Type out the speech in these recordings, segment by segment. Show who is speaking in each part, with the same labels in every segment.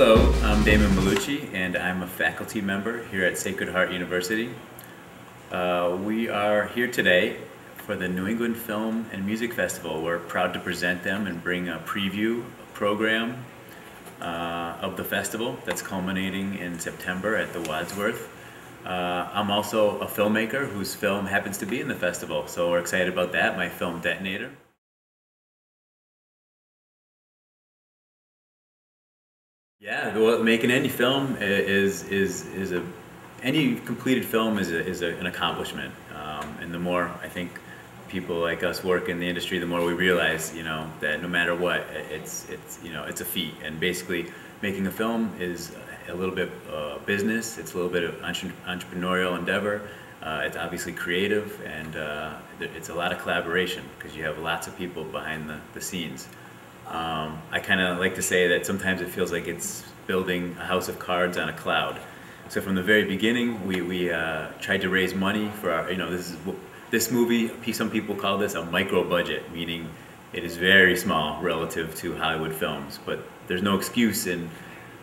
Speaker 1: Hello, I'm Damon Malucci, and I'm a faculty member here at Sacred Heart University. We are here today for the New England Film and Music Festival. We're proud to present them and bring a preview program of the festival that's culminating in September at the Wadsworth. I'm also a filmmaker whose film happens to be in the festival, so we're excited about that, my film Detonator. Yeah, well, making any film any completed film is an accomplishment, and the more I think people like us work in the industry, the more we realize, that no matter what, it's a feat. And basically, making a film is a little bit business. It's a little bit of entrepreneurial endeavor. It's obviously creative, and it's a lot of collaboration because you have lots of people behind the scenes. I kind of like to say that sometimes it feels like it's building a house of cards on a cloud. So from the very beginning, we tried to raise money for our, this movie, some people call this a micro budget, meaning it is very small relative to Hollywood films, but there's no excuse in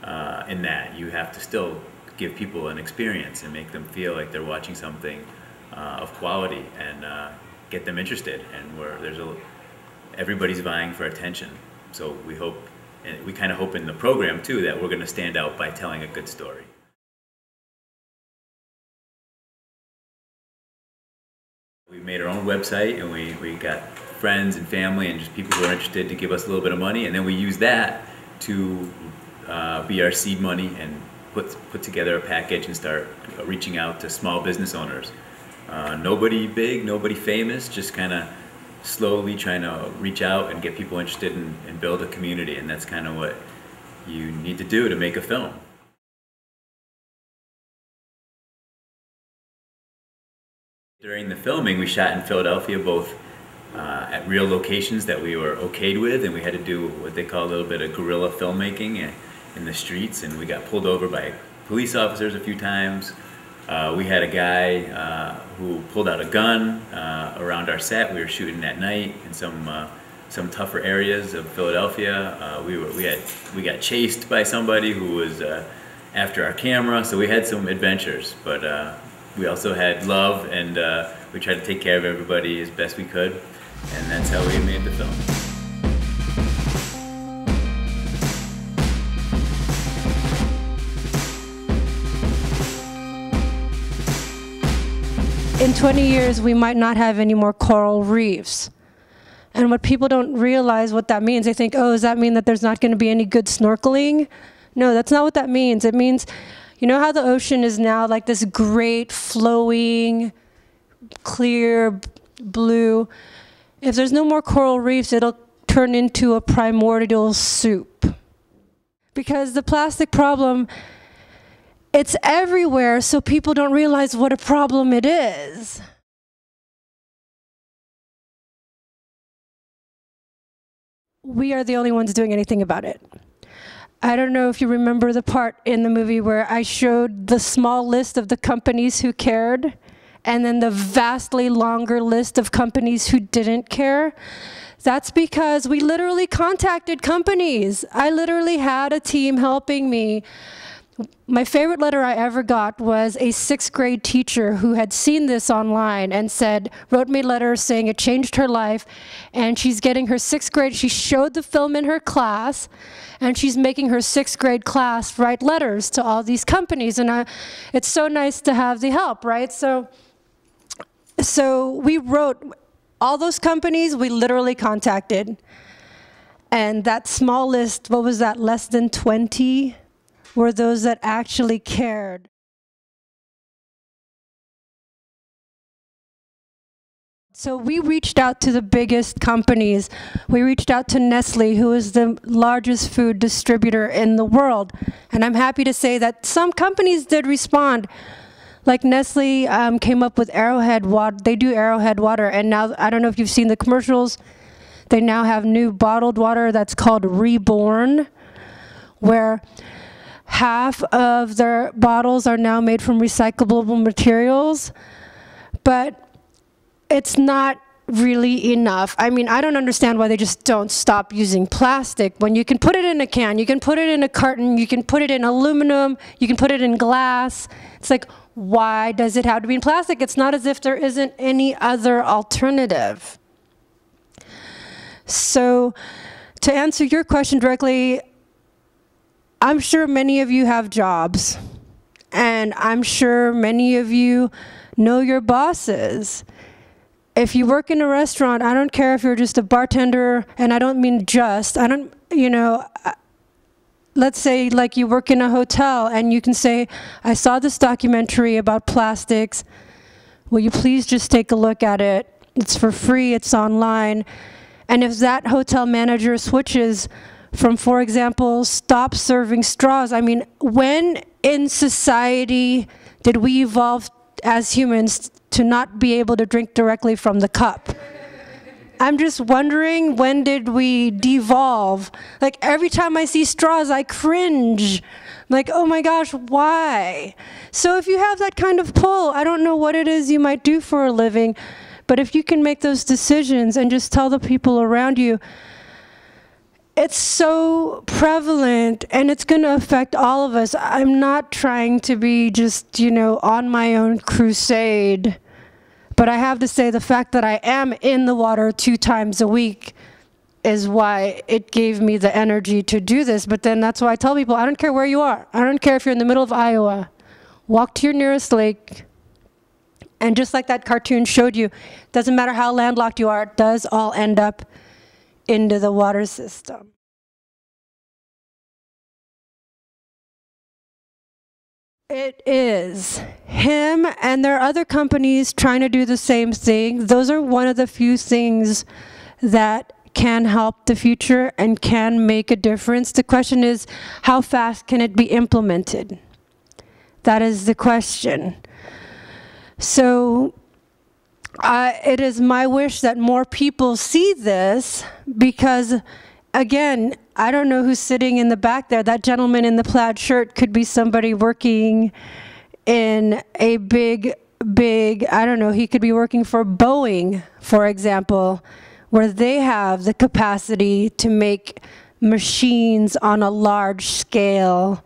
Speaker 1: that. You have to still give people an experience and make them feel like they're watching something of quality and get them interested, and where everybody's vying for attention. So we hope, and we kind of hope in the program too, that we're going to stand out by telling a good story. We made our own website, and we got friends and family and just people who are interested to give us a little bit of money, and then we use that to be our seed money and put together a package and start reaching out to small business owners. Nobody big, nobody famous, just kind of slowly trying to reach out and get people interested and build a community, and that's kind of what you need to do to make a film. During the filming, we shot in Philadelphia, both at real locations that we were okayed with, and we had to do what they call a little bit of guerrilla filmmaking in the streets, and we got pulled over by police officers a few times. We had a guy who pulled out a gun around our set. We were shooting at night in some tougher areas of Philadelphia. We got chased by somebody who was after our camera, so we had some adventures. But we also had love, and we tried to take care of everybody as best we could, and that's how we made the film.
Speaker 2: In 20 years, we might not have any more coral reefs. And what people don't realize what that means, they think, oh, does that mean that there's not going to be any good snorkeling? No, that's not what that means. It means, you know how the ocean is now like this great, flowing, clear blue? If there's no more coral reefs, it'll turn into a primordial soup. Because the plastic problem, it's everywhere, so people don't realize what a problem it is. We are the only ones doing anything about it. I don't know if you remember the part in the movie where I showed the small list of the companies who cared, and then the vastly longer list of companies who didn't care. That's because we literally contacted companies. I literally had a team helping me. My favorite letter I ever got was a 6th grade teacher who had seen this online and wrote me a letter saying it changed her life, and she's getting her 6th grade, she showed the film in her class, and she's making her 6th grade class write letters to all these companies, and it's so nice to have the help, right? So we wrote all those companies, we literally contacted, and that small list, what was that, less than 20? Were those that actually cared. So we reached out to the biggest companies. We reached out to Nestle, who is the largest food distributor in the world. And I'm happy to say that some companies did respond. Like Nestle came up with Arrowhead water. They do Arrowhead water, and now, I don't know if you've seen the commercials, they now have new bottled water that's called Reborn, where half of their bottles are now made from recyclable materials, but it's not really enough. I mean, I don't understand why they just don't stop using plastic when you can put it in a can, you can put it in a carton, you can put it in aluminum, you can put it in glass. It's like, why does it have to be in plastic? It's not as if there isn't any other alternative. So, to answer your question directly, I'm sure many of you have jobs, and I'm sure many of you know your bosses. If you work in a restaurant, I don't care if you're just a bartender, and I don't mean just, I don't, you know, let's say like you work in a hotel and you can say, I saw this documentary about plastics. Will you please just take a look at it? It's for free, it's online. And if that hotel manager switches from, for example, stop serving straws, I mean, when in society did we evolve as humans to not be able to drink directly from the cup? I'm just wondering, when did we devolve? Like, every time I see straws, I cringe. Like, oh my gosh, why? So if you have that kind of pull, I don't know what it is you might do for a living, but if you can make those decisions and just tell the people around you, it's so prevalent and it's going to affect all of us. I'm not trying to be just, you know, on my own crusade. But I have to say, the fact that I am in the water 2 times a week is why it gave me the energy to do this. But then that's why I tell people, I don't care where you are. I don't care if you're in the middle of Iowa. Walk to your nearest lake. And just like that cartoon showed you, doesn't matter how landlocked you are, it does all end up into the water system. It is. Him, and there are other companies trying to do the same thing. Those are one of the few things that can help the future and can make a difference. The question is, how fast can it be implemented? That is the question. So it is my wish that more people see this, because again, I don't know who's sitting in the back there. That gentleman in the plaid shirt could be somebody working in a big, I don't know, he could be working for Boeing, for example, where they have the capacity to make machines on a large scale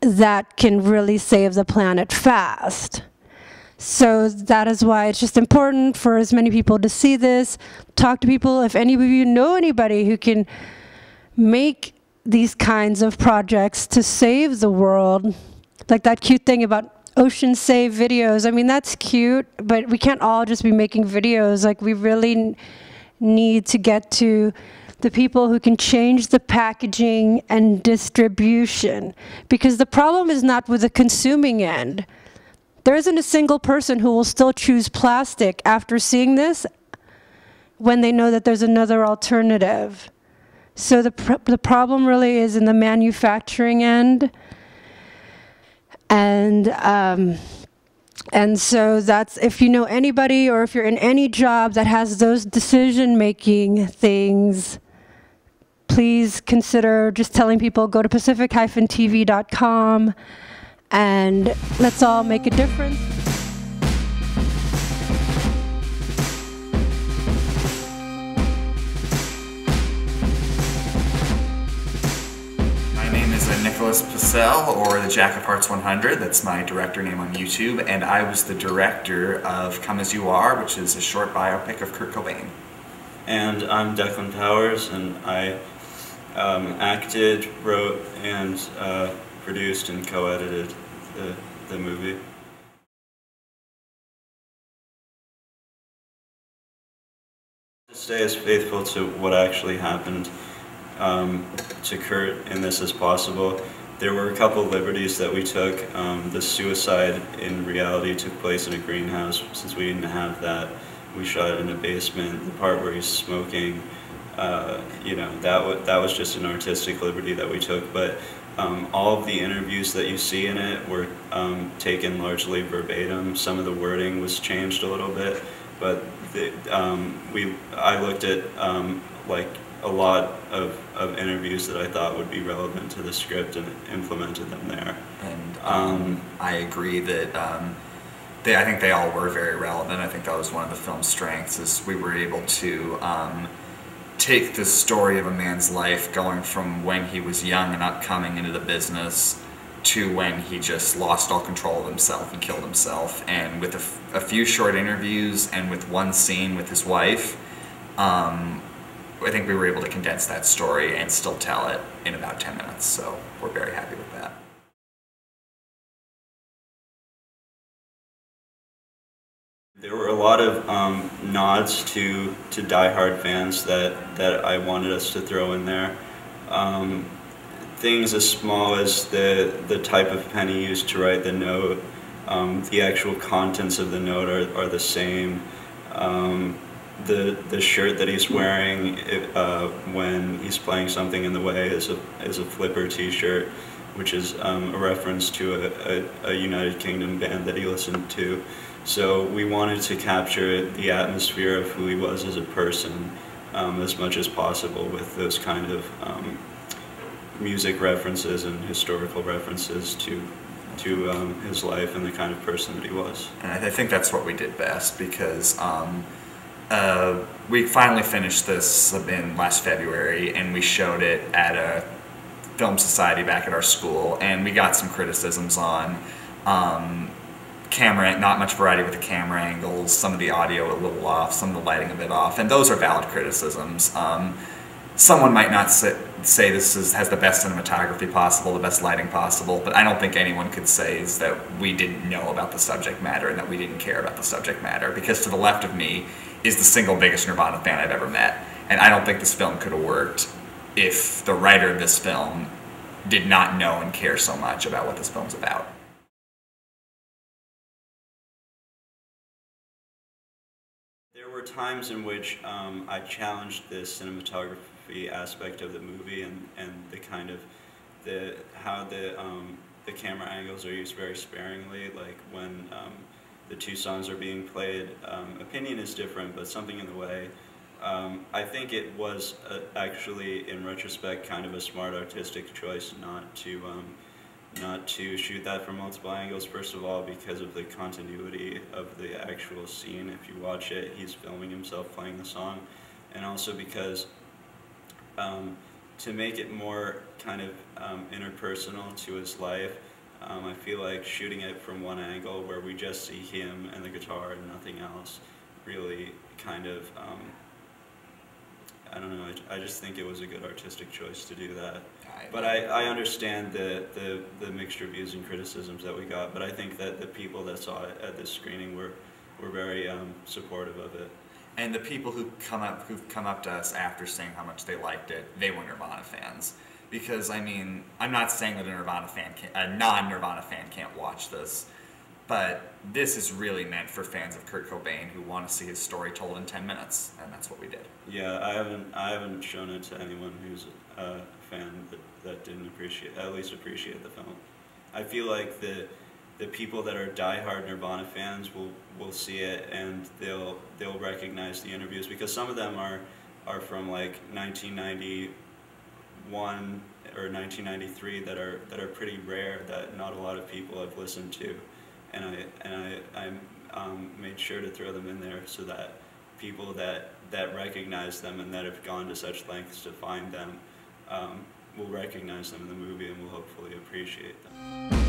Speaker 2: that can really save the planet fast. So that is why it's just important for as many people to see this, talk to people. If any of you know anybody who can make these kinds of projects to save the world, like that cute thing about ocean save videos. I mean, that's cute, but we can't all just be making videos. Like, we really need to get to the people who can change the packaging and distribution, because the problem is not with the consuming end. There isn't a single person who will still choose plastic after seeing this when they know that there's another alternative. So the problem really is in the manufacturing end. And so that's, if you know anybody or if you're in any job that has those decision-making things, please consider just telling people, go to pacific-tv.com and let's all make a difference.
Speaker 3: My name is Nicholas Pacell, or the Jack of Hearts 100. That's my director name on YouTube, and I was the director of Come As You Are, which is a short biopic of Kurt Cobain.
Speaker 4: And I'm Declan Powers, and I acted, wrote, and produced and co-edited the movie. To stay as faithful to what actually happened to Kurt in this as possible. There were a couple liberties that we took. The suicide in reality took place in a greenhouse. Since we didn't have that, we shot in a basement. The part where he's smoking, you know, that was just an artistic liberty that we took. But all of the interviews that you see in it were taken largely verbatim. Some of the wording was changed a little bit, but I looked at like a lot of interviews that I thought would be relevant to the script and implemented them there.
Speaker 3: And I agree that I think they all were very relevant. I think that was one of the film's strengths, is we were able to take the story of a man's life going from when he was young and upcoming into the business to when he just lost all control of himself and killed himself. And with a few short interviews and with one scene with his wife, I think we were able to condense that story and still tell it in about 10 minutes. So we're very happy with that.
Speaker 4: There were a lot of nods to Die Hard fans that I wanted us to throw in there. Things as small as the type of pen he used to write the note, the actual contents of the note are the same. The shirt that he's wearing when he's playing Something in the Way is a Flipper t-shirt, which is a reference to a United Kingdom band that he listened to. So we wanted to capture the atmosphere of who he was as a person as much as possible with those kind of music references and historical references to his life and the kind of person that he was.
Speaker 3: And I think that's what we did best, because we finally finished this in last February, and we showed it at a film society back at our school, and we got some criticisms on camera, not much variety with the camera angles, some of the audio a little off, some of the lighting a bit off, and those are valid criticisms. Someone might not say this has the best cinematography possible, the best lighting possible, but I don't think anyone could say is that we didn't know about the subject matter and that we didn't care about the subject matter, because to the left of me is the single biggest Nirvana fan I've ever met, and I don't think this film could have worked if the writer of this film did not know and care so much about what this film's about.
Speaker 4: There were times in which I challenged the cinematography aspect of the movie and the kind of how the camera angles are used very sparingly, like when the two songs are being played. Opinion is different, but Something in the Way, I think it was actually, in retrospect, kind of a smart artistic choice not to shoot that from multiple angles. First of all, because of the continuity of the actual scene. If you watch it, he's filming himself playing the song. And also because to make it more kind of interpersonal to his life, I feel like shooting it from one angle where we just see him and the guitar and nothing else really kind of, I don't know, I just think it was a good artistic choice to do that. But I understand the mixed reviews and criticisms that we got, but I think that the people that saw it at this screening were very supportive of it.
Speaker 3: And the people who've come up to us after saying how much they liked it, they were Nirvana fans. Because, I mean, I'm not saying that a non-Nirvana fan can't watch this, but this is really meant for fans of Kurt Cobain who want to see his story told in 10 minutes, and that's what we did.
Speaker 4: Yeah, I haven't shown it to anyone who's a fan that didn't at least appreciate the film. I feel like the people that are diehard Nirvana fans will see it and they'll recognize the interviews, because some of them are from like 1991 or 1993 that are pretty rare, that not a lot of people have listened to, and I made sure to throw them in there so that people that recognize them and that have gone to such lengths to find them will recognize them in the movie and will hopefully appreciate them.